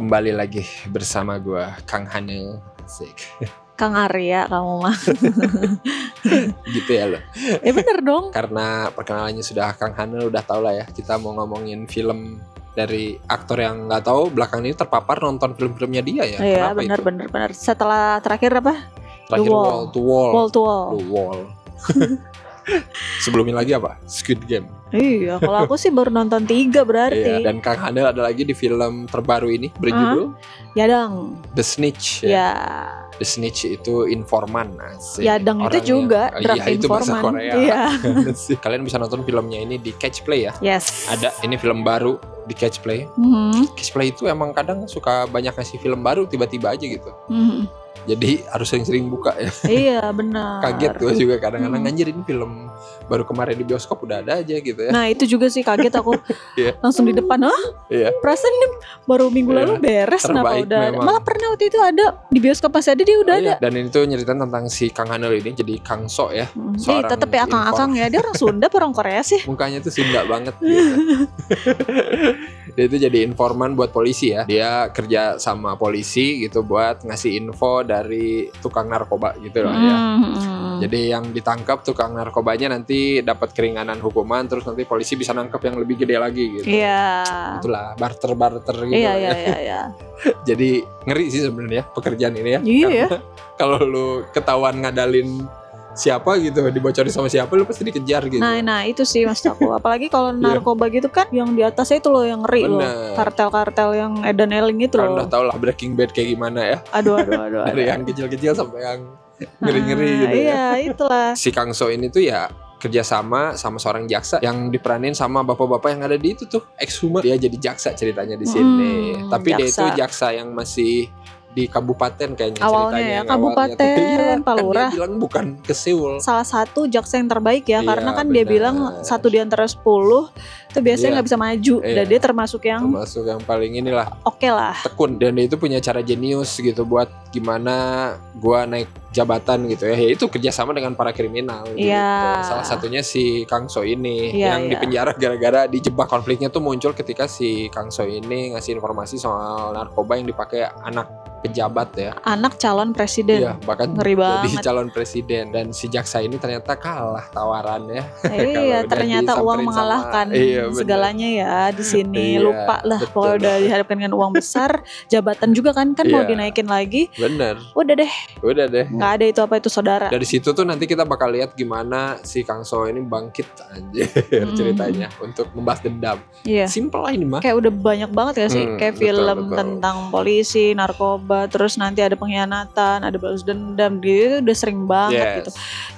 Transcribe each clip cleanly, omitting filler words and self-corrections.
Kembali lagi bersama gua Kang Hanel. Asik. Kang Arya kamu mah. Gitu ya lo. Bener dong. Karena perkenalannya sudah Kang Hanel, udah tau lah ya. Kita mau ngomongin film dari aktor yang nggak tahu belakang ini terpapar nonton film-filmnya dia ya. Iya bener. Setelah terakhir apa? Terakhir Wall to Wall. Wall to Wall. The Wall. Sebelumnya lagi apa? Squid Game. Iya, kalau aku sih baru nonton 3 berarti. Iya, dan Kang Hanel ada lagi di film terbaru ini berjudul Yadang. The Snitch. Ya. The Snitch itu informan. Asik. Yadang itu juga draft iya, itu bahasa informan. Korea. Iya. Kalian bisa nonton filmnya ini di Catch Play ya. Yes. Ada ini film baru di Catch Play. Catch Play itu emang kadang suka banyak ngasih film baru tiba-tiba aja gitu. Jadi harus sering-sering buka ya. Iya benar. Kaget gue juga kadang-kadang anjir ini film baru kemarin di bioskop udah ada aja gitu ya. Nah itu juga sih kaget aku. Iya. Langsung di depan Iya. Perasaan ini baru minggu lalu beres. Kenapa udah ada? Malah pernah waktu itu ada di bioskop pas ada dia udah ada. Dan ini tuh nyeritain tentang si Kang Hanel ini jadi Kang So ya. Tetep ya akang-akang ya. Dia orang Sunda apa orang Korea sih? Mukanya tuh Sunda banget gitu. Dia itu jadi informan buat polisi ya. Dia kerja sama polisi gitu buat ngasih info dari tukang narkoba gitu loh ya. Jadi yang ditangkap tukang narkobanya nanti dapat keringanan hukuman, terus nanti polisi bisa nangkep yang lebih gede lagi gitu. Iya. Itulah barter gitu. Iya. Jadi ngeri sih sebenarnya pekerjaan ini ya. Iya. Kalau lu ketahuan ngadalin siapa gitu, dibocorin sama siapa, lu pasti dikejar gitu. Nah itu sih maksud aku. Apalagi kalau narkoba gitu kan, yang di atasnya itu loh yang ngeri loh. Kartel-kartel yang edan eling itu loh. Udah tau lah Breaking Bad kayak gimana ya. Aduh. Dari yang kecil-kecil sampai yang ngeri-ngeri gitu ya. Iya itulah. Si Kang So ini tuh ya kerjasama sama seorang jaksa yang diperanin sama bapak-bapak yang ada di itu tuh ex-human. Dia jadi jaksa ceritanya di sini. Tapi dia itu jaksa yang masih di kabupaten kayaknya awalnya ceritanya ya, kabupaten Palura. Kan dia bilang bukan ke Seoul. Salah satu jaksa yang terbaik ya, karena kan dia bilang 1 di antara 10 itu biasanya nggak bisa maju. Dan dia termasuk yang paling inilah oke lah, tekun. Dan dia itu punya cara jenius gitu buat gimana gua naik jabatan gitu ya. Itu kerjasama dengan para kriminal gitu. Salah satunya si Kang So ini yang dipenjara gara-gara dijebak. Konfliknya tuh muncul ketika si Kang So ini ngasih informasi soal narkoba yang dipakai anak pejabat ya, anak calon presiden. Iya, bahkan ngeri banget. Jadi calon presiden. Dan si jaksa ini ternyata kalah tawarannya. Iya, ternyata uang mengalahkan segalanya ya di sini. Lupa lah, kalau udah dihadapkan dengan uang besar, jabatan juga kan mau dinaikin lagi. Bener. Udah deh. Nggak ada itu apa itu saudara. Dari situ tuh nanti kita bakal lihat gimana si Kang So ini bangkit aja ceritanya untuk membahas dendam. Iya. Simple lah ini mah. Kayak udah banyak banget ya sih, kayak film tentang polisi, narkoba, terus nanti ada pengkhianatan, ada balas dendam, gitu udah sering banget gitu.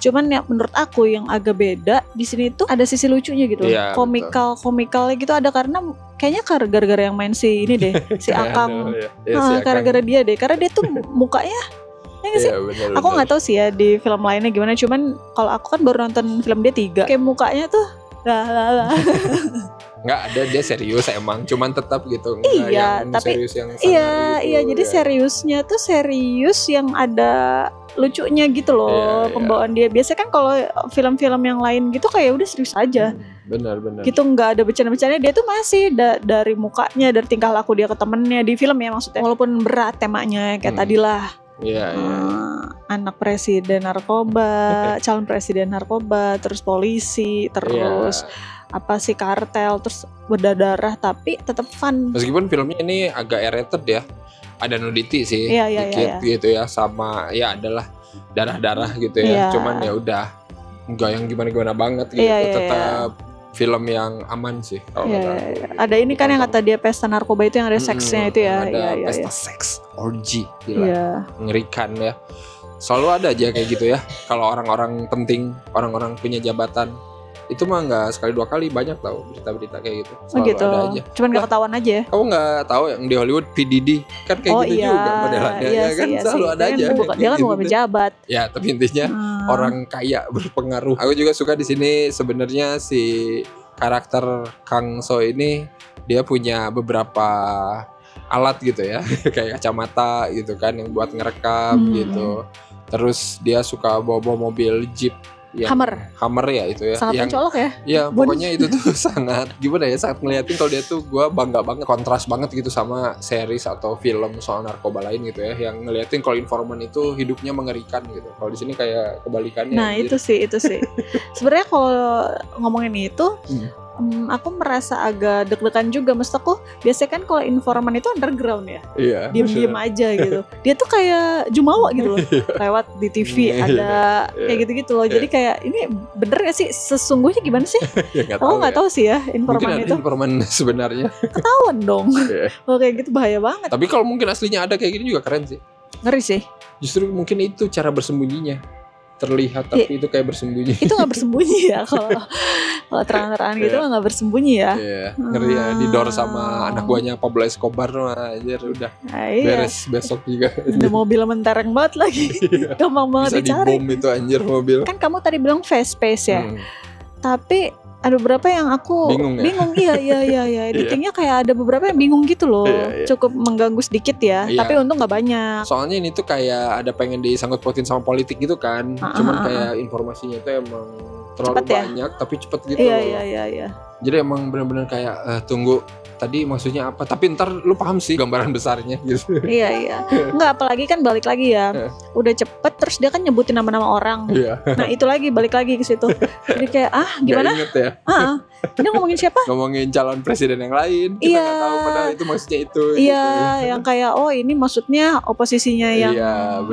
Cuman ya menurut aku yang agak beda di sini tuh ada sisi lucunya gitu, komikalnya gitu ada, karena kayaknya gara-gara yang main si ini deh, si Akang, gara-gara dia deh, karena dia tuh mukanya ya gak sih? Aku nggak tahu sih ya di film lainnya gimana, cuman kalau aku kan baru nonton film dia 3, kayak mukanya tuh nggak ada, dia serius emang, cuman tetap gitu nggak yang tapi serius yang sangar gitu, jadi seriusnya tuh serius yang ada lucunya gitu loh. Pembawaan dia biasanya kan kalau film-film yang lain gitu kayak udah serius aja. Benar gitu, nggak ada bercanda-bercanda. Dia tuh masih dari mukanya, dari tingkah laku dia ke temennya di film ya maksudnya, walaupun berat temanya kayak tadilah. Anak presiden narkoba, calon presiden narkoba, terus polisi, terus apa sih kartel, terus berdarah, tapi tetap fun. Meskipun filmnya ini agak R-rated ya, ada nudity sih, dikit gitu ya, sama ya adalah darah-darah gitu ya. Cuman ya udah nggak yang gimana-gimana banget gitu, tetap film yang aman sih. Ada ini kan yang kata dia pesta narkoba itu yang ada seksnya itu ya. Ada pesta seks, orgy, gila, mengerikan ya. Selalu ada aja kayak gitu ya. Kalau orang-orang penting, orang-orang punya jabatan, itu mah nggak sekali 2 kali, banyak tau berita-berita kayak gitu. Selalu ada aja. Cuman nggak ketahuan aja ya. Kamu nggak tahu yang di Hollywood P Diddy kan kayak gitu juga modelannya ya kan, selalu ada aja. Dia kan bukan pejabat. Ya tapi intinya orang kaya berpengaruh. Aku juga suka di sini sebenarnya si karakter Kang So ini, dia punya beberapa alat gitu ya, kayak kacamata gitu kan yang buat ngerekam gitu. Terus dia suka bawa mobil Jeep yang Hummer ya itu ya. Sangat mencolok ya. Ya pokoknya itu tuh sangat gimana ya, sangat ngeliatin kalau dia tuh gue bangga banget, kontras banget gitu sama series atau film soal narkoba lain gitu ya, yang ngeliatin kalau informan itu hidupnya mengerikan gitu. Kalau di sini kayak kebalikannya. Nah itu sih. Sebenarnya kalau ngomongin itu aku merasa agak deg-degan juga. Maksud aku biasanya kan kalau informan itu underground ya, diem-diem aja gitu. Dia tuh kayak jumawa gitu loh, lewat di TV ada kayak gitu-gitu loh. Jadi kayak ini bener gak sih sesungguhnya gimana sih? Aku nggak tahu sih ya informan mungkin itu. Informan sebenarnya ketahuan dong. Kalau kayak gitu bahaya banget. Tapi kalau mungkin aslinya ada kayak gini juga keren sih. Ngeri sih. Justru mungkin itu cara bersembunyinya. Terlihat tapi itu kayak bersembunyi. Itu gak bersembunyi ya kalau terang-terangan gitu gak bersembunyi ya. Ngeri ya, didor sama anak buahnya Pablo Escobar anjir udah beres besok juga. Udah mobil mentereng banget lagi. Gampang banget bisa dicari. Bisa dibom itu anjir mobil. Kan kamu tadi bilang fast pace ya. Tapi ada beberapa yang aku bingung. Iya. Editingnya kayak ada beberapa yang bingung gitu loh. Cukup mengganggu sedikit ya. Tapi untung gak banyak. Soalnya ini tuh kayak ada pengen disangkut pautin sama politik gitu kan. Cuman kayak informasinya tuh emang terlalu banyak tapi cepet gitu loh. Iya. Jadi emang benar-benar kayak tunggu tadi maksudnya apa, tapi ntar lu paham sih gambaran besarnya gitu. Iya. Enggak, apalagi kan balik lagi ya. Udah cepet terus dia kan nyebutin nama-nama orang. Nah itu lagi balik lagi ke situ. Jadi kayak gimana? Gak inget ya. Dia ngomongin siapa? Ngomongin calon presiden yang lain. Kita gak tahu padahal itu maksudnya itu. Iya, gitu. Yang kayak ini maksudnya oposisinya yang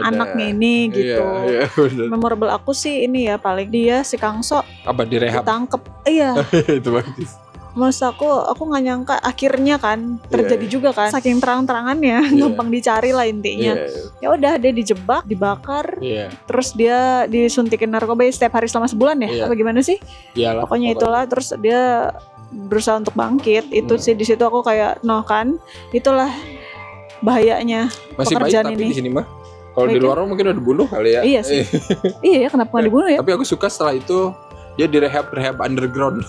anaknya ini gitu. Iya, memorable aku sih ini ya paling dia si Kangso direhab. Ditangkep. Iya. Itu bagus. Mas aku nggak nyangka akhirnya kan terjadi juga kan, saking terang-terangannya gampang dicari lah intinya. Ya udah dia dijebak, dibakar, terus dia disuntikin narkoba setiap hari selama sebulan ya, apa gimana sih? Iyalah, pokoknya itulah, terus dia berusaha untuk bangkit. Itu sih di situ aku kayak kan itulah bahayanya masih pekerjaan baik, ini. Tapi di sini mah kalau di luar mungkin udah dibunuh kali ya. Iya sih. Iya ya, kenapa nggak dibunuh ya? Tapi aku suka setelah itu dia direhab underground.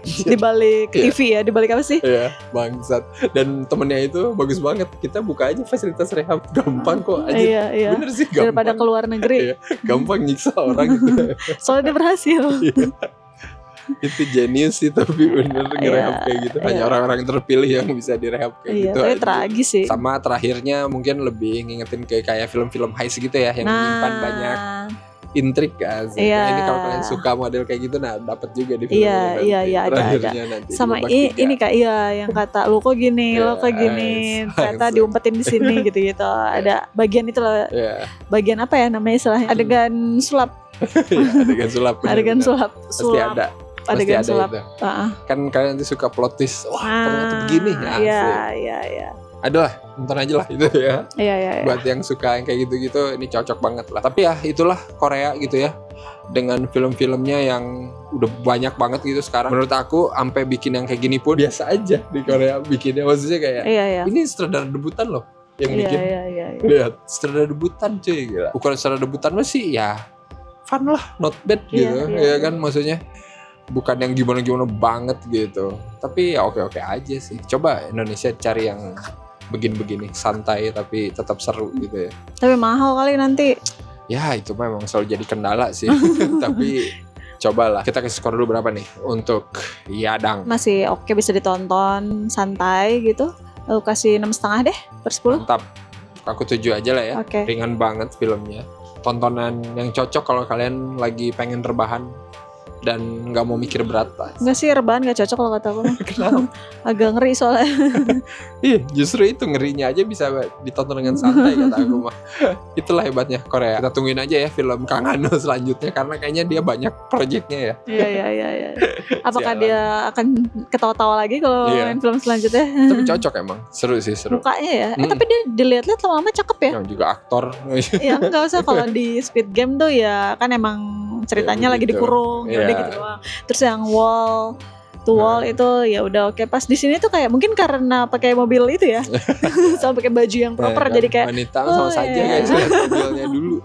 Di balik TV ya, di balik apa sih? Iya, bangsat. Dan temennya itu bagus banget. Kita buka aja fasilitas rehab, gampang kok aja. Iya. Bener sih, gampang. Daripada ke luar negeri. Gampang nyiksa orang gitu. Soalnya dia berhasil. Itu jenius sih, tapi bener ngerehab kayak gitu. Hanya orang-orang terpilih yang bisa direhab kayak gitu. Tapi tragis sih. Sama terakhirnya mungkin lebih ngingetin kayak film-film heist gitu ya, yang menyimpan banyak intrik kan. Ini kalau kalian suka model kayak gitu, dapat juga di film. Iya ada. Sama ini kak yang kata lo kok gini, ternyata diumpetin di sini gitu. Ada bagian itu loh. Bagian apa ya namanya istilahnya? Adegan sulap. Adegan sulap. Pasti ada. Adegan sulap. Kan kalian nanti suka plot twist. Wah, ternyata begini. Iya. Adalah, nonton aja lah itu ya. Iya. Buat yang suka yang kayak gitu-gitu, ini cocok banget lah. Tapi ya itulah Korea gitu ya. Dengan film-filmnya yang udah banyak banget gitu sekarang. Menurut aku sampai bikin yang kayak gini pun biasa aja di Korea bikinnya. Maksudnya kayak ini sutradara debutan loh yang bikin. Iya. Lihat, sutradara debutan cuy, gila. Ukuran sutradara debutan masih ya fun lah, not bad gitu. Ya kan maksudnya. Bukan yang gimana-gimana banget gitu. Tapi ya oke-oke aja sih. Coba Indonesia cari yang begini-begini, santai tapi tetap seru gitu ya. Tapi mahal kali nanti. Ya itu memang selalu jadi kendala sih. Tapi cobalah. Kita kasih skor dulu berapa nih untuk Yadang? Masih oke, bisa ditonton santai gitu. Aku kasih 6,5 deh per 10. Mantap. Aku 7 aja lah ya. Ringan banget filmnya. Tontonan yang cocok kalau kalian lagi pengen rebahan dan nggak mau mikir berat lah. Nggak sih, rebahan nggak cocok kalau kata aku. Agak ngeri soalnya. Iya, justru itu ngerinya aja bisa ditonton dengan santai kata aku mah. Itulah hebatnya Korea. Kita tungguin aja ya film Kang Ano selanjutnya, karena kayaknya dia banyak proyeknya ya. Iya. Apakah dia akan ketawa-tawa lagi kalau main film selanjutnya? Tapi cocok emang, seru sih, seru. Mukanya ya. Tapi dia dilihat-lihat lama-lama cakep ya. Yang juga aktor. Ya nggak usah, kalau di Squid Game tuh ya kan emang ceritanya lagi dikurung gitu doang. Terus yang Wall to wall itu ya udah oke. Pas di sini tuh kayak mungkin karena pakai mobil itu ya, sama pakai baju yang proper jadi kayak wanita sama saja guys, lihat mobilnya dulu.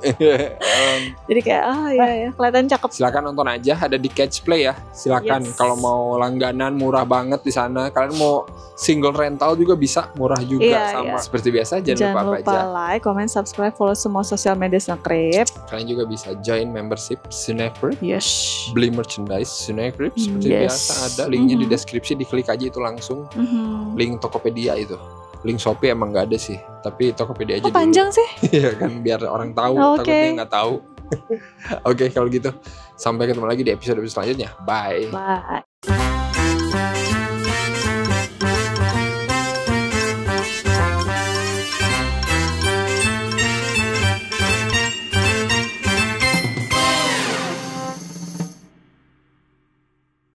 Jadi kayak ya kelihatan cakep. Silakan nonton aja, ada di Catch Play ya. Silakan kalau mau langganan murah banget di sana. Kalian mau single rental juga bisa, murah juga sama. Seperti biasa jangan lupa like, comment, subscribe, follow semua sosial media Snackgrip. Kalian juga bisa join membership Snackgrip. Yes. Beli merchandise Snackgrip seperti biasa ada linknya di deskripsi, diklik aja itu langsung. Link Tokopedia itu. Link Shopee emang nggak ada sih, tapi Tokopedia aja. Panjang sih? Iya kan, biar orang tahu, takutnya nggak tahu. Oke, kalau gitu sampai ketemu lagi di episode selanjutnya. Bye.